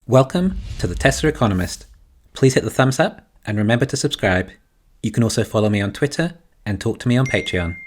Welcome to the Tesla Economist. Please hit the thumbs up and remember to subscribe. You can also follow me on Twitter and talk to me on Patreon.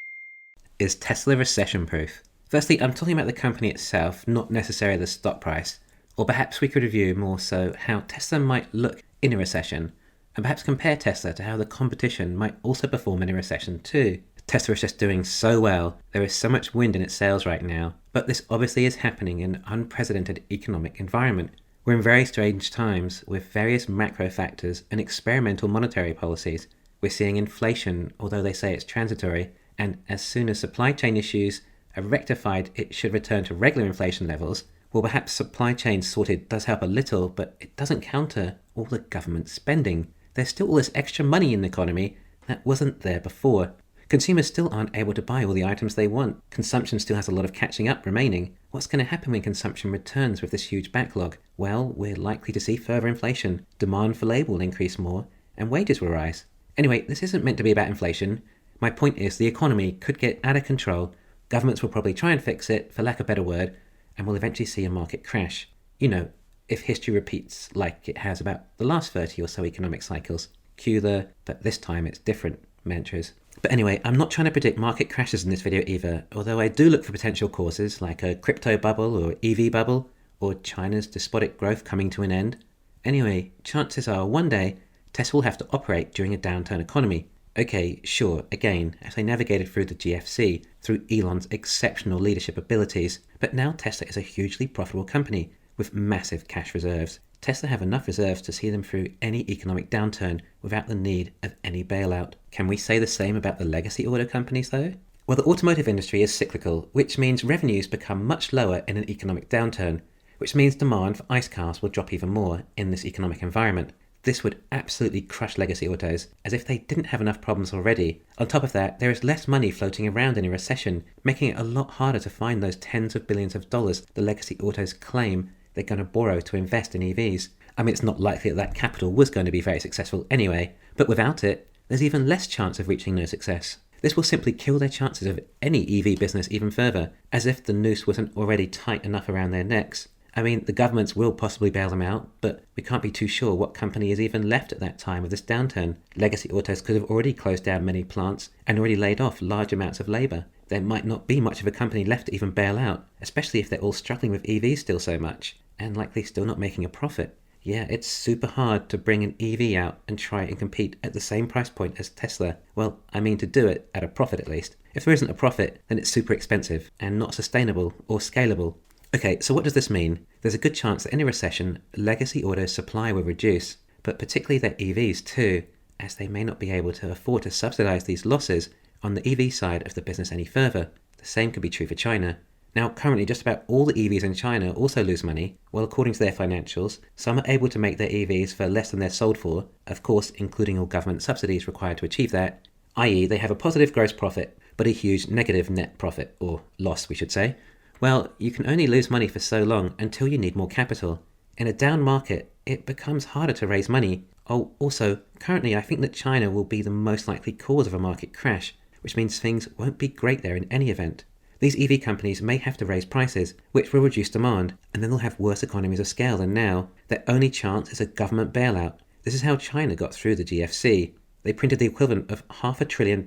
Is Tesla recession proof? Firstly, I'm talking about the company itself, not necessarily the stock price. Or perhaps we could review more so how Tesla might look in a recession, and perhaps compare Tesla to how the competition might also perform in a recession too. Tesla is just doing so well. There is so much wind in its sails right now, but this obviously is happening in an unprecedented economic environment. We're in very strange times with various macro factors and experimental monetary policies. We're seeing inflation, although they say it's transitory, and as soon as supply chain issues are rectified, it should return to regular inflation levels. Well, perhaps supply chain sorted does help a little, but it doesn't counter all the government spending. There's still all this extra money in the economy that wasn't there before. Consumers still aren't able to buy all the items they want. Consumption still has a lot of catching up remaining. What's going to happen when consumption returns with this huge backlog? Well, we're likely to see further inflation. Demand for labor will increase more, and wages will rise. Anyway, this isn't meant to be about inflation. My point is the economy could get out of control. Governments will probably try and fix it, for lack of a better word, and we'll eventually see a market crash. You know, if history repeats like it has about the last 30 or so economic cycles. Cue the, but this time it's different mantras. But anyway, I'm not trying to predict market crashes in this video either, although I do look for potential causes like a crypto bubble or EV bubble, or China's despotic growth coming to an end. Anyway, chances are one day Tesla will have to operate during a downturn economy. Okay, sure, again, as they navigated through the GFC through Elon's exceptional leadership abilities, but now Tesla is a hugely profitable company with massive cash reserves. Tesla have enough reserves to see them through any economic downturn without the need of any bailout. Can we say the same about the legacy auto companies though? Well, the automotive industry is cyclical, which means revenues become much lower in an economic downturn, which means demand for ICE cars will drop even more in this economic environment. This would absolutely crush legacy autos, as if they didn't have enough problems already. On top of that, there is less money floating around in a recession, making it a lot harder to find those tens of billions of dollars the legacy autos claim they're going to borrow to invest in EVs. I mean, it's not likely that capital was going to be very successful anyway, but without it, there's even less chance of reaching no success. This will simply kill their chances of any EV business even further, as if the noose wasn't already tight enough around their necks. I mean, the governments will possibly bail them out, but we can't be too sure what company is even left at that time of this downturn. Legacy autos could have already closed down many plants and already laid off large amounts of labour. There might not be much of a company left to even bail out, especially if they're all struggling with EVs still so much, and likely still not making a profit. Yeah, it's super hard to bring an EV out and try and compete at the same price point as Tesla. Well, I mean to do it at a profit at least. If there isn't a profit, then it's super expensive and not sustainable or scalable. Okay, so what does this mean? There's a good chance that in a recession, legacy auto supply will reduce, but particularly their EVs too, as they may not be able to afford to subsidize these losses on the EV side of the business any further. The same could be true for China. Now, currently, just about all the EVs in China also lose money. Well, according to their financials, some are able to make their EVs for less than they're sold for, of course, including all government subsidies required to achieve that, i.e. they have a positive gross profit, but a huge negative net profit, or loss, we should say. Well, you can only lose money for so long until you need more capital. In a down market, it becomes harder to raise money. Oh, also, currently I think that China will be the most likely cause of a market crash, which means things won't be great there in any event. These EV companies may have to raise prices, which will reduce demand, and then they'll have worse economies of scale than now. Their only chance is a government bailout. This is how China got through the GFC. They printed the equivalent of $500 billion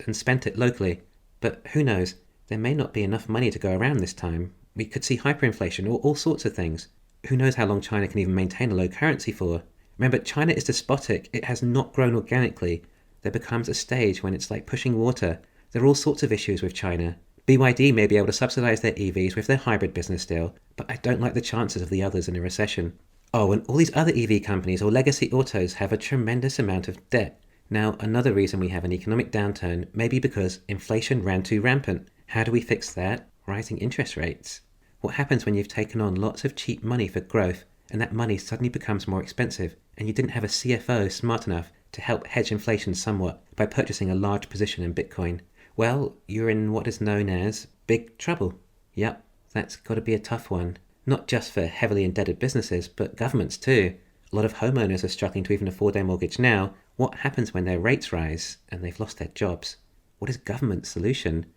and spent it locally. But who knows? There may not be enough money to go around this time. We could see hyperinflation or all sorts of things. Who knows how long China can even maintain a low currency for? Remember, China is despotic. It has not grown organically. There becomes a stage when it's like pushing water. There are all sorts of issues with China. BYD may be able to subsidize their EVs with their hybrid business still, but I don't like the chances of the others in a recession. Oh, and all these other EV companies or legacy autos have a tremendous amount of debt. Now, another reason we have an economic downturn may be because inflation ran too rampant. How do we fix that? Rising interest rates. What happens when you've taken on lots of cheap money for growth and that money suddenly becomes more expensive and you didn't have a CFO smart enough to help hedge inflation somewhat by purchasing a large position in Bitcoin? Well, you're in what is known as big trouble. Yep, that's got to be a tough one. Not just for heavily indebted businesses, but governments too. A lot of homeowners are struggling to even afford their mortgage now. What happens when their rates rise and they've lost their jobs? What is government's solution?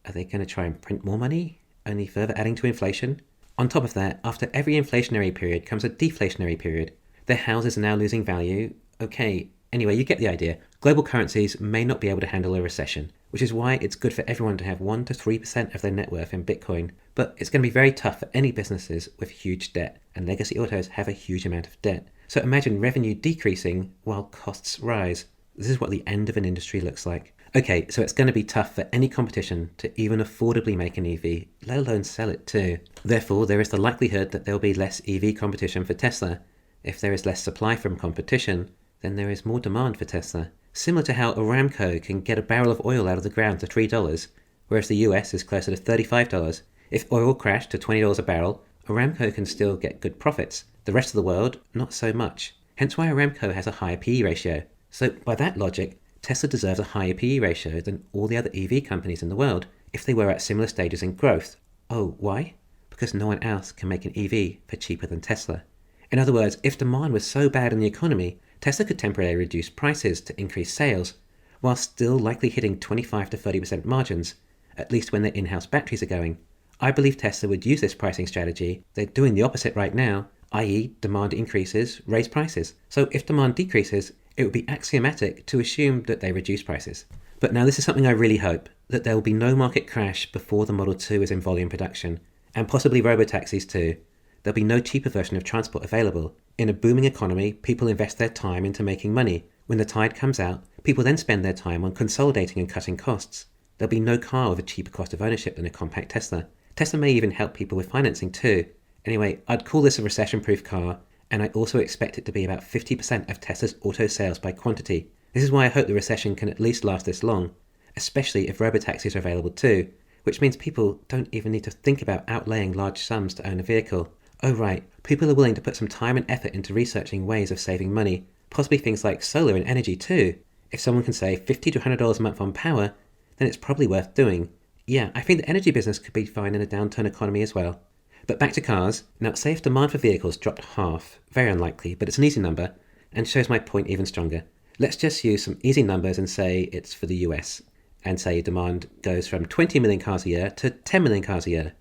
Are they going to try and print more money, only further adding to inflation? On top of that, after every inflationary period comes a deflationary period. Their houses are now losing value. Okay, anyway, you get the idea. Global currencies may not be able to handle a recession, which is why it's good for everyone to have 1 to 3% of their net worth in Bitcoin. But it's going to be very tough for any businesses with huge debt, and legacy autos have a huge amount of debt. So imagine revenue decreasing while costs rise. This is what the end of an industry looks like. Okay, so it's going to be tough for any competition to even affordably make an EV, let alone sell it too. Therefore, there is the likelihood that there will be less EV competition for Tesla. If there is less supply from competition, then there is more demand for Tesla. Similar to how Aramco can get a barrel of oil out of the ground for $3, whereas the US is closer to $35. If oil crashed to $20 a barrel, Aramco can still get good profits. The rest of the world, not so much. Hence why Aramco has a higher PE ratio. So by that logic, Tesla deserves a higher PE ratio than all the other EV companies in the world if they were at similar stages in growth. Oh, why? Because no one else can make an EV for cheaper than Tesla. In other words, if demand was so bad in the economy, Tesla could temporarily reduce prices to increase sales, while still likely hitting 25 to 30% margins, at least when their in-house batteries are going. I believe Tesla would use this pricing strategy. They're doing the opposite right now, i.e. demand increases, raise prices. So if demand decreases, it would be axiomatic to assume that they reduce prices. But now this is something I really hope, that there will be no market crash before the Model 2 is in volume production, and possibly robotaxis too. There'll be no cheaper version of transport available. In a booming economy, people invest their time into making money. When the tide comes out, people then spend their time on consolidating and cutting costs. There'll be no car with a cheaper cost of ownership than a compact Tesla. Tesla may even help people with financing too. Anyway, I'd call this a recession-proof car, and I also expect it to be about 50% of Tesla's auto sales by quantity. This is why I hope the recession can at least last this long, especially if robotaxis are available too, which means people don't even need to think about outlaying large sums to own a vehicle. Oh right, people are willing to put some time and effort into researching ways of saving money, possibly things like solar and energy too. If someone can save $50 to $100 a month on power, then it's probably worth doing. Yeah, I think the energy business could be fine in a downturn economy as well. But back to cars. Now, say if demand for vehicles dropped half, very unlikely, but it's an easy number, and shows my point even stronger. Let's just use some easy numbers and say it's for the US, and say demand goes from 20 million cars a year to 10 million cars a year.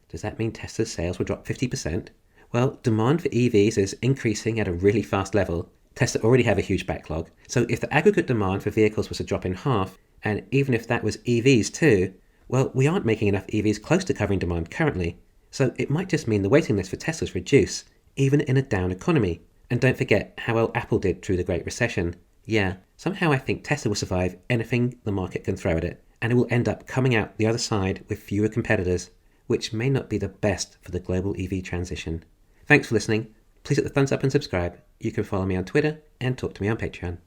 Does that mean Tesla's sales will drop 50%? Well, demand for EVs is increasing at a really fast level. Tesla already have a huge backlog, so if the aggregate demand for vehicles was to drop in half, and even if that was EVs too, well, we aren't making enough EVs close to covering demand currently. So it might just mean the waiting list for Teslas reduce, even in a down economy. And don't forget how well Apple did through the Great Recession. Yeah, somehow I think Tesla will survive anything the market can throw at it, and it will end up coming out the other side with fewer competitors, which may not be the best for the global EV transition. Thanks for listening. Please hit the thumbs up and subscribe. You can follow me on Twitter and talk to me on Patreon.